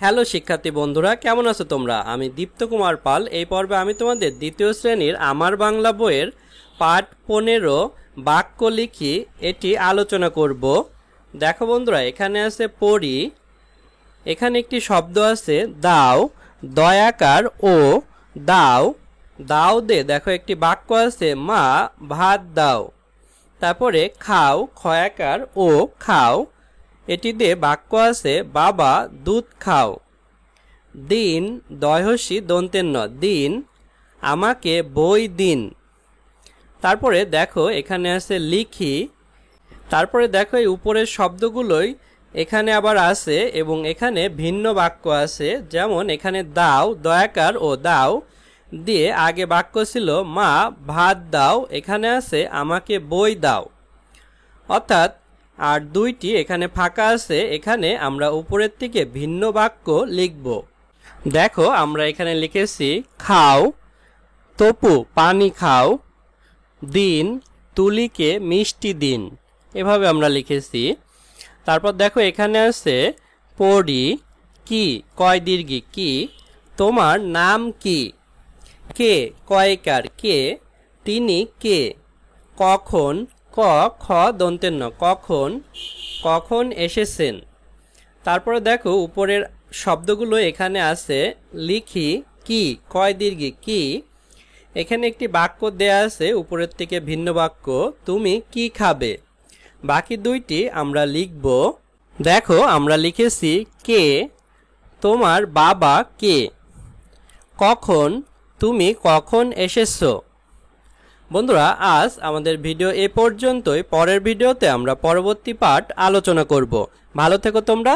Hello শিক্ষার্থী বন্ধুরা, কেমন আছো তোমরা? আমি দীপ্ত কুমার পাল। এই পর্বে আমি তোমাদের দ্বিতীয় শ্রেণীর আমার বাংলা বইয়ের পাঠ 15 বাক্য লিখি এটি আলোচনা করব। দেখো বন্ধুরা, এখানে আছে পড়ি। এখানে একটি শব্দ আছে দাও, দয়াকার ও দাও। দাও দে, দেখো একটি বাক্য আছে মা ভাত দাও। তারপরে খাও, খয়াকার ও খাও, এটি দিয়ে বাক্য আছে বাবা দুধ খাও। দিন, দয়হসী দন্তের ন, দিন, আমাকে বই দিন। তারপরে দেখো এখানে আছে লিখি। তারপরে দেখো এই উপরের শব্দগুলোই এখানে আবার আছে এবং এখানে ভিন্ন বাক্য আছে। যেমন এখানে দাও, দয়াকার ও দাও দিয়ে আগে বাক্য ছিল মা ভাত দাও, এখানে আছে আমাকে বই দাও। অর্থাৎ আর দুইটি এখানে ফাঁকা আছে, এখানে আমরা উপরের থেকে ভিন্ন বাক্য লিখব। দেখো আমরা এখানে লিখেছি খাও, তপু পানি খাও, দিন, তুলিকে মিষ্টি দিন, এভাবে আমরা লিখেছি। তারপর দেখো এখানে আছে পড়ি, কি কয় দীর্ঘি কি, তোমার নাম কি, কে কয়কার কে, তিনি কে, কখন ক খ দন্তের ন, কখন, কখন এসেছেন। তারপরে দেখো উপরের শব্দগুলো এখানে আছে লিখি, কি কয় দীর্ঘি কি, এখানে একটি বাক্য দেয়া আছে উপরের থেকে ভিন্ন বাক্য, তুমি কি খাবে। বাকি দুইটি আমরা লিখব। দেখো আমরা লিখেছি কে, তোমার বাবা কে, কখন, তুমি কখন এসেছো। বন্ধুরা, আজ আমাদের ভিডিও এ পর্যন্তই। পরের ভিডিওতে আমরা পরবর্তী পাঠ আলোচনা করব। ভালো থেকো তোমরা।